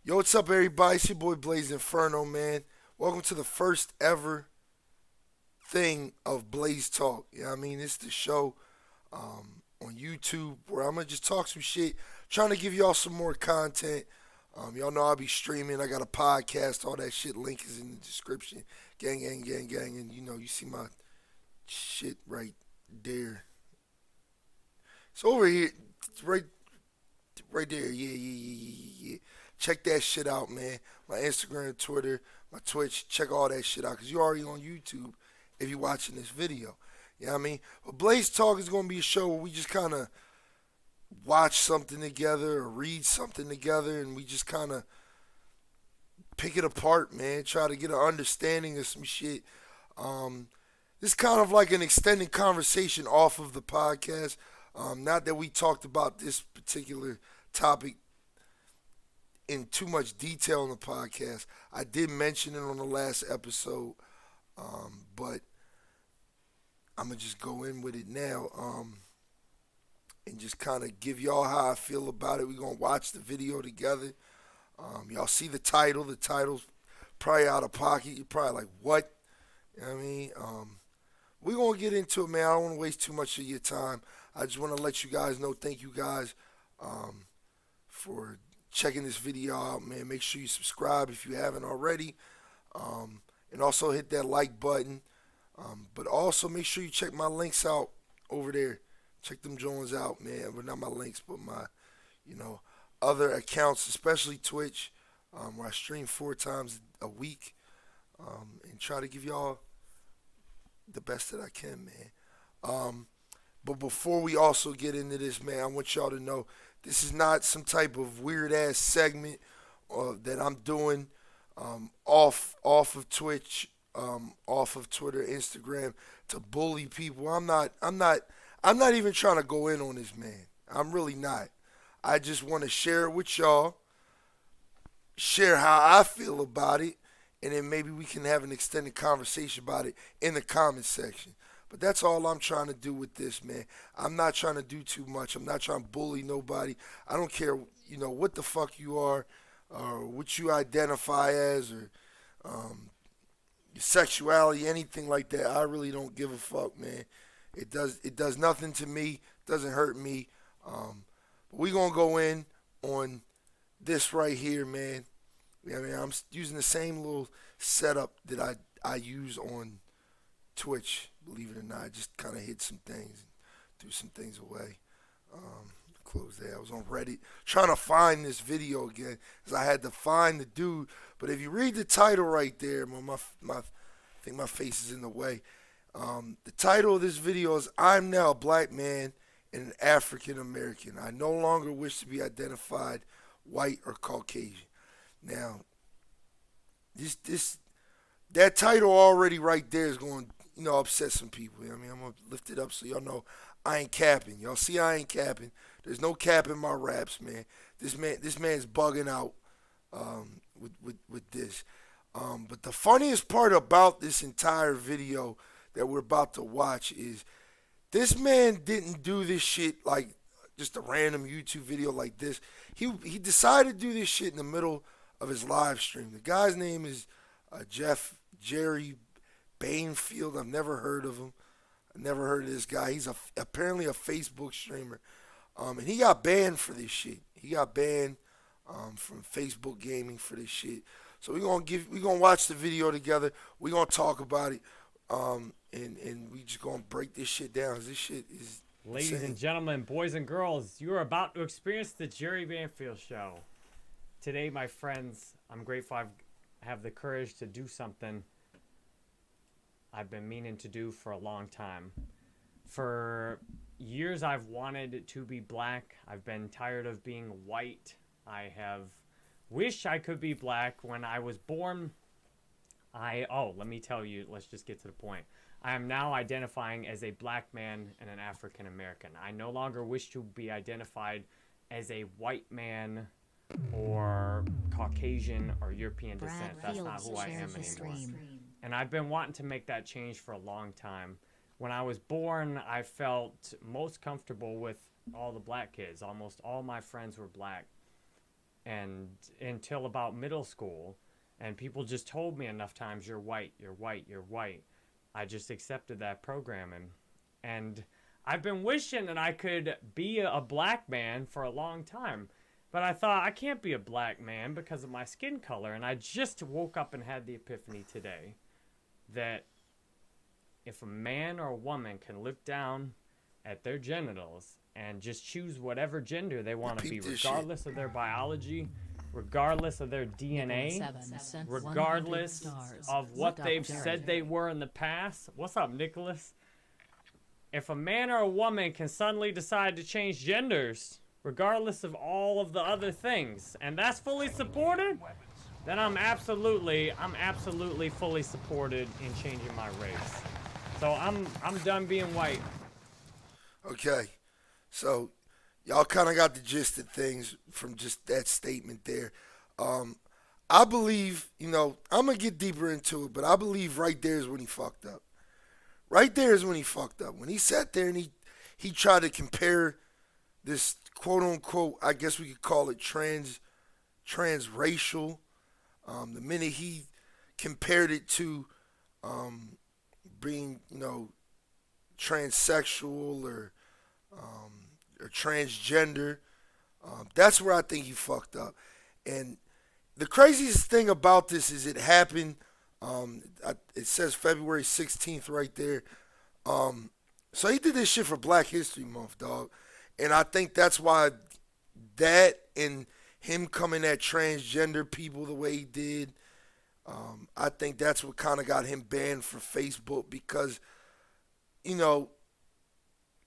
Yo, what's up, everybody? It's your boy Blaze Inferno, man. Welcome to the first ever thing of Blaze Talk. You know what I mean? It's the show on YouTube where I'm going to just talk some shit, trying to give y'all some more content. Y'all know I'll be streaming. I got a podcast, all that shit. Link is in the description. Gang, gang, gang, gang. And you see my shit right there. It's over here. It's right there. Yeah, yeah, yeah, yeah, yeah. Check that shit out, man. My Instagram, Twitter, my Twitch. Check all that shit out because you're already on YouTube if you're watching this video. You know what I mean? But Blaze Talk is going to be a show where we just kind of watch something together or read something together and we just kind of pick it apart, man. Try to get an understanding of some shit. Um, this is kind of like an extended conversation off of the podcast. Not that we talked about this particular topic in too much detail in the podcast. I did mention it on the last episode, but I'm gonna just go in with it now, and just kind of give y'all how I feel about it. We're gonna watch the video together. Y'all see the title. The title's probably out of pocket. You're probably like, what? You know what I mean? We're gonna get into it, man. I don't want to waste too much of your time. I just want to let you guys know. Thank you guys for checking this video out, man. Make sure you subscribe if you haven't already, and also hit that like button. But also make sure you check my links out over there. Check them Jones out, man. But not my links, but my, you know, other accounts, especially Twitch, where I stream 4 times a week, and try to give y'all the best that I can, man. But before we also get into this, man, I want y'all to know this is not some type of weird ass segment that I'm doing off of Twitch, off of Twitter, Instagram to bully people. I'm not even trying to go in on this, man. I'm really not. I just want to share it with y'all, share how I feel about it, and then maybe we can have an extended conversation about it in the comment section. But that's all I'm trying to do with this, man. I'm not trying to do too much. I'm not trying to bully nobody. I don't care, what the fuck you are, or what you identify as, or your sexuality, anything like that. I really don't give a fuck, man. It does nothing to me. It doesn't hurt me. But we gonna go in on this right here, man. I mean, I'm using the same little setup that I use on Twitch. Believe it or not, I just kind of hit some things and threw some things away. Close that. I was on Reddit trying to find this video again because I had to find the dude. But if you read the title right there, I think my face is in the way. The title of this video is "I'm now a black man and an African American. I no longer wish to be identified white or Caucasian." Now, this that title already right there is going to upset some people. You know what I mean, I'm gonna lift it up so y'all know I ain't capping. Y'all see I ain't capping. There's no cap in my raps, man. This man's bugging out with this. But the funniest part about this entire video that we're about to watch is this man didn't do this shit like just a random YouTube video like this. He decided to do this shit in the middle of his live stream. The guy's name is Jerry Banfield. I've never heard of him. I never heard of this guy. He's apparently a Facebook streamer, and he got banned for this shit. He got banned from Facebook gaming for this shit. So we're gonna watch the video together. We're gonna talk about it, and we just gonna break this shit down. 'Cause this shit is Ladies and insane. gentlemen, boys and girls, you are about to experience the Jerry Banfield Show. Today, my friends, I'm grateful I have the courage to do something I've been meaning to do for a long time. For years, I've wanted to be black. I've been tired of being white. I have wished I could be black. When I was born, let me tell you, let's just get to the point. I am now identifying as a black man and an African American. I no longer wish to be identified as a white man or Caucasian or European descent. That's not who I am anymore. And I've been wanting to make that change for a long time. When I was born, I felt most comfortable with all the black kids. Almost all my friends were black. and until about middle school, and people just told me enough times, you're white, you're white, you're white. I just accepted that programming. And I've been wishing that I could be a black man for a long time. But I thought, I can't be a black man because of my skin color. And I just woke up and had the epiphany today that if a man or a woman can look down at their genitals and just choose whatever gender they want to be, regardless of their biology, regardless of their DNA, regardless of what they've said they were in the past. What's up, Nicholas? If a man or a woman can suddenly decide to change genders, regardless of all of the other things, and that's fully supported, then I'm absolutely fully supported in changing my race. So I'm done being white. Okay, so y'all kind of got the gist of things from just that statement there. I believe, I'm going to get deeper into it, but I believe right there is when he fucked up. Right there is when he fucked up. When he sat there and he tried to compare this quote unquote, I guess we could call it transracial. The minute he compared it to being, transsexual or transgender, that's where I think he fucked up. And the craziest thing about this is it happened. It says February 16th right there. So he did this shit for Black History Month, dog. And I think that's why that and him coming at transgender people the way he did, I think that's what kind of got him banned from Facebook because,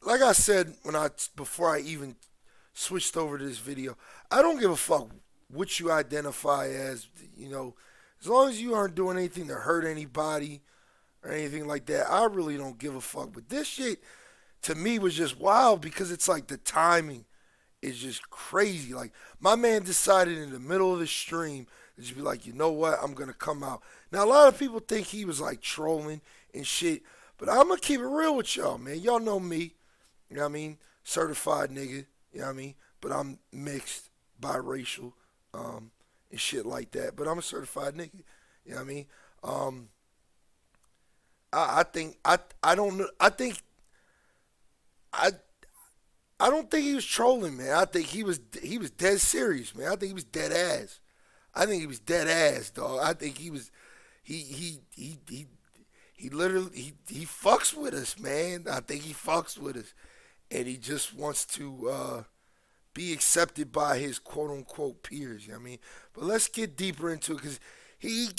like I said before I even switched over to this video, I don't give a fuck what you identify as, as long as you aren't doing anything to hurt anybody or anything like that, I really don't give a fuck. But this shit, to me, was just wild because it's like the timing is just crazy. Like, my man decided in the middle of the stream to just be like, you know what, I'm going to come out. Now, a lot of people think he was like trolling and shit, but I'm going to keep it real with y'all, man. Y'all know me, you know what I mean? Certified nigga, you know what I mean? But I'm mixed, biracial, and shit like that. But I'm a certified nigga, you know what I mean? I don't think he was trolling, man. I think he was dead serious, man. I think he was dead ass. I think he was dead ass, dog. I think he was he literally he fucks with us, man. I think he fucks with us, and he just wants to be accepted by his quote unquote peers. You know what I mean? But let's get deeper into it because he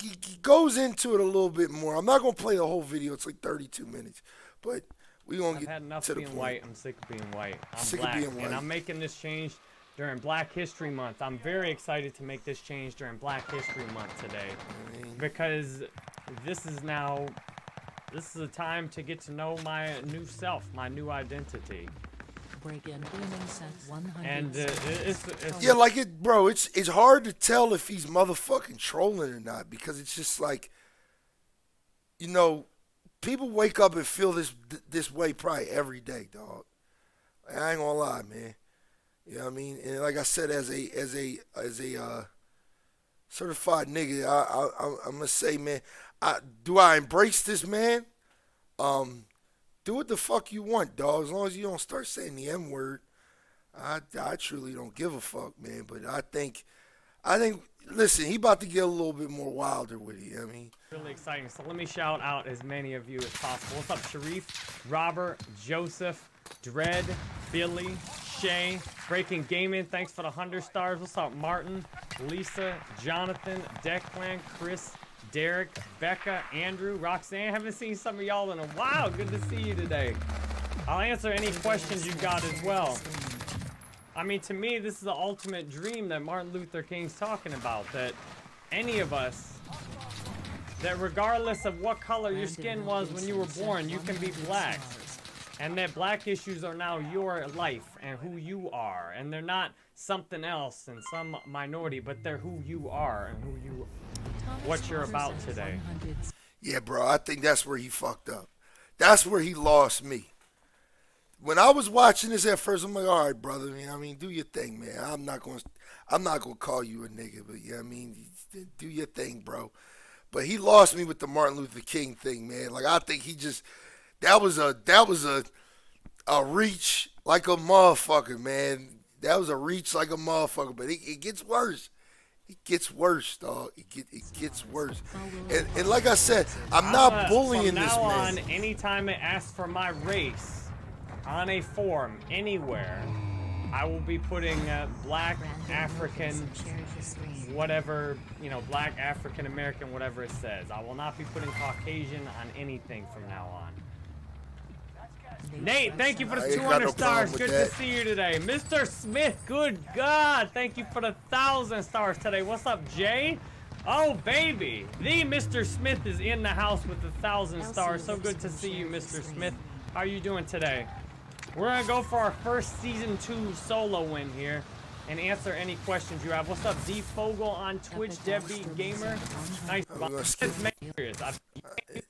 goes into it a little bit more. I'm not gonna play the whole video. It's like 32 minutes, but we gonna get I've had enough to the being point. white. I'm sick of being white. I'm Sick black, of being white. and I'm making this change during Black History Month. I'm very excited to make this change during Black History Month today because this is a time to get to know my new self, my new identity. And Yeah, like it, bro. It's hard to tell if he's motherfucking trolling or not because it's just like, people wake up and feel this way probably every day, dog. I ain't gonna lie, man. You know what I mean? And like I said, as a certified nigga, I'm gonna say, man, do I embrace this man? Do what the fuck you want, dog. As long as you don't start saying the N word, I truly don't give a fuck, man. But I think, listen, he about to get a little bit more wilder with it. You know what I mean? Really exciting. So let me shout out as many of you as possible. What's up, Sharif, Robert, Joseph, Dread, Billy, Shay, Breaking Gaming. Thanks for the 100 stars. What's up, Martin, Lisa, Jonathan, Declan, Chris, Derek, Becca, Andrew, Roxanne. Haven't seen some of y'all in a while. Good to see you today. I'll answer any questions you got as well. I mean, to me, this is the ultimate dream that Martin Luther King's talking about. That any of us, that regardless of what color your skin was when you were born, you can be black. And that black issues are now your life and who you are. And they're not something else and some minority, but they're who you are and what you're about today. Yeah, bro, I think that's where he fucked up. That's where he lost me. when I was watching this at first, I'm like, all right, brother. You know what I mean, do your thing, man. I'm not gonna call you a nigga, but yeah, I mean, do your thing, bro. But he lost me with the Martin Luther King thing, man. Like I think he just that was a reach like a motherfucker, man. That was a reach like a motherfucker. But it gets worse. It gets worse, dog. It gets worse. And like I said, I'm not From bullying this now man. on, anytime it asks for my race on a form anywhere, I will be putting black African, whatever, black African American, whatever it says. I will not be putting Caucasian on anything from now on. Nate, thank you for I the ain't got 200 no problem stars. with Good that. to see you today. Mr. Smith, good God. Thank you for the 1,000 stars today. What's up, Jay? Oh, baby. The Mr. Smith is in the house with the 1,000 stars. So good to see you, Mr. Smith. How are you doing today? We're going to go for our first Season 2 solo win here and answer any questions you have. What's up, D Fogel on Twitch, Deadbeat Gamer? Nice. I'm gonna skip. I've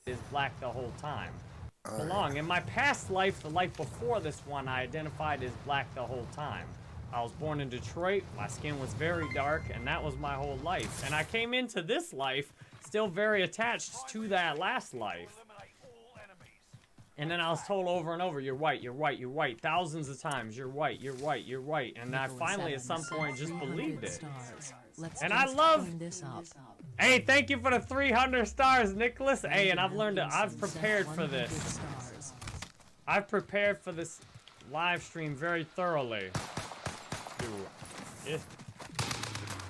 is black the whole time. Belong. In my past life, the life before this one, I identified as black the whole time. I was born in Detroit, my skin was very dark, and that was my whole life. And I came into this life still very attached to that last life. And then I was told over and over, you're white, you're white, you're white, thousands of times, you're white, you're white, you're white. And I finally, at some point, just believed it. And I love... Hey, thank you for the 300 stars, Nicholas. Hey, and I've prepared for this. I've prepared for this live stream very thoroughly.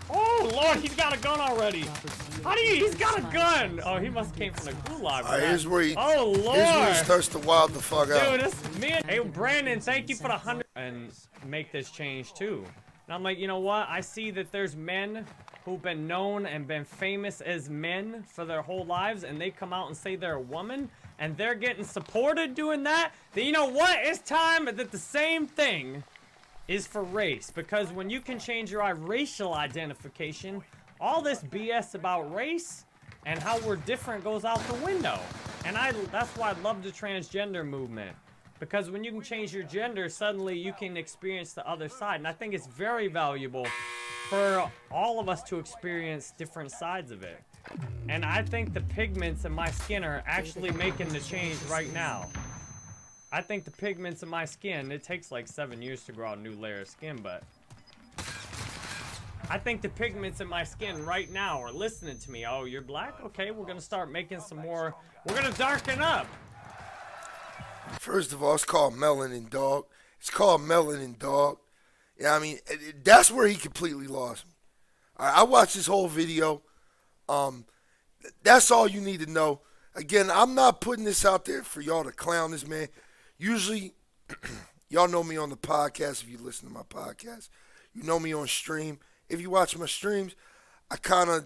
Oh, Lord, he's got a gun already. He's got a gun. Oh, he must have came from the gulag. All right, here's where he Lord. starts to wild the fuck out. Dude, this man. Hey, Brandon, thank you for the 100. And make this change, too. And I'm like, you know what? I see that there's men who've been known and been famous as men for their whole lives, and they come out and say they're a woman, and they're getting supported doing that, then you know what? It's time that the same thing is for race. Because when you can change your racial identification, all this BS about race and how we're different goes out the window. And that's why I love the transgender movement. Because when you can change your gender, suddenly you can experience the other side. And I think it's very valuable for all of us to experience different sides of it. And I think the pigments in my skin are actually making the change right now. I think the pigments in my skin, it takes like 7 years to grow out a new layer of skin, but I think the pigments in my skin right now are listening to me. Oh, you're black? Okay, we're gonna start making some more, we're gonna darken up. First of all, it's called melanin, dog. It's called melanin, dog. Yeah, I mean, that's where he completely lost me. All right, I watched this whole video. That's all you need to know. Again, I'm not putting this out there for y'all to clown this man. Usually, y'all know me on the podcast if you listen to my podcast. You know me on stream. If you watch my streams, I kind of,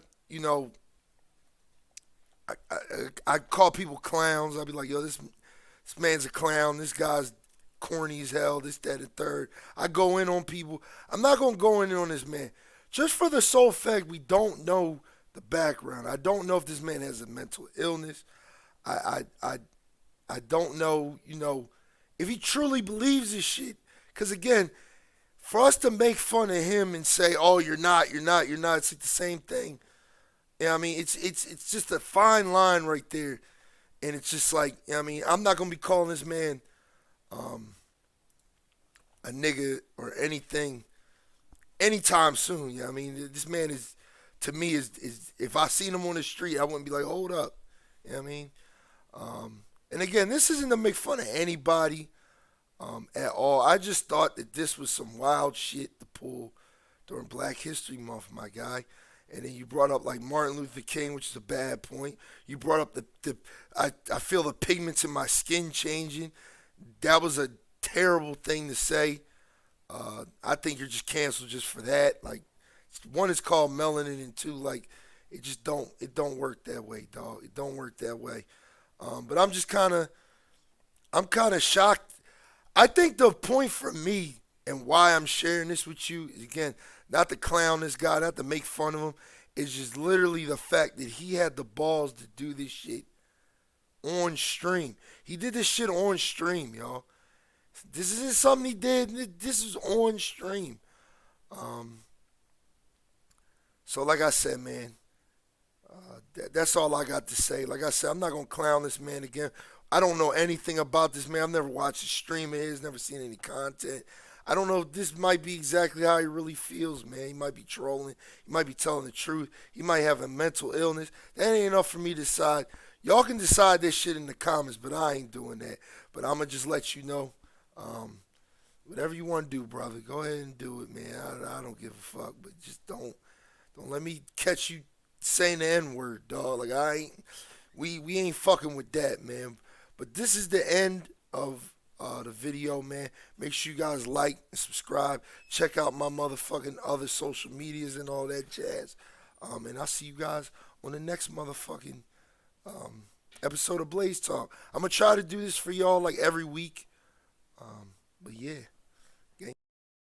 I call people clowns. I'll be like, yo, this man's a clown. This guy's corny as hell, this, that, and third. I go in on people. I'm not going to go in on this man. Just for the sole fact we don't know the background. I don't know if this man has a mental illness. I don't know, if he truly believes this shit. Because, again, for us to make fun of him and say, oh, you're not, it's like the same thing. Yeah, I mean, it's just a fine line right there. And it's just like, I'm not going to be calling this man a nigga or anything anytime soon. Yeah, I mean, this man is, to me, is if I seen him on the street, I wouldn't be like, hold up. You know what I mean? And again, this isn't to make fun of anybody at all. I just thought that this was some wild shit to pull during Black History Month, my guy. And then you brought up like Martin Luther King, which is a bad point. You brought up I feel the pigments in my skin changing. That was a terrible thing to say. I think you're just canceled just for that. Like, one is called melanin, and two, like, it don't work that way, dog. It don't work that way. But I'm kind of shocked. I think the point for me and why I'm sharing this with you is, again, not to clown this guy, not to make fun of him. It's just literally the fact that he had the balls to do this shit on stream. He did this shit on stream, y'all. This isn't something he did. This is on stream. Um, so like I said, man, that's all I got to say. Like I said, I'm not gonna clown this man again. I don't know anything about this man. I've never watched a stream of his, never seen any content. I don't know if this might be exactly how he really feels, man. He might be trolling. He might be telling the truth. He might have a mental illness. That ain't enough for me to decide. Y'all can decide this shit in the comments, but I ain't doing that. But I'm gonna just let you know. Um, Whatever you want to do, brother, go ahead and do it, man. I don't give a fuck, but just don't let me catch you saying the N word, dog. Like I ain't, we ain't fucking with that, man. But this is the end of the video, man. Make sure you guys like and subscribe. Check out my motherfucking other social medias and all that jazz. And I'll see you guys on the next motherfucking um, episode of Blaze Talk. I'm gonna try to do this for y'all like every week. But yeah.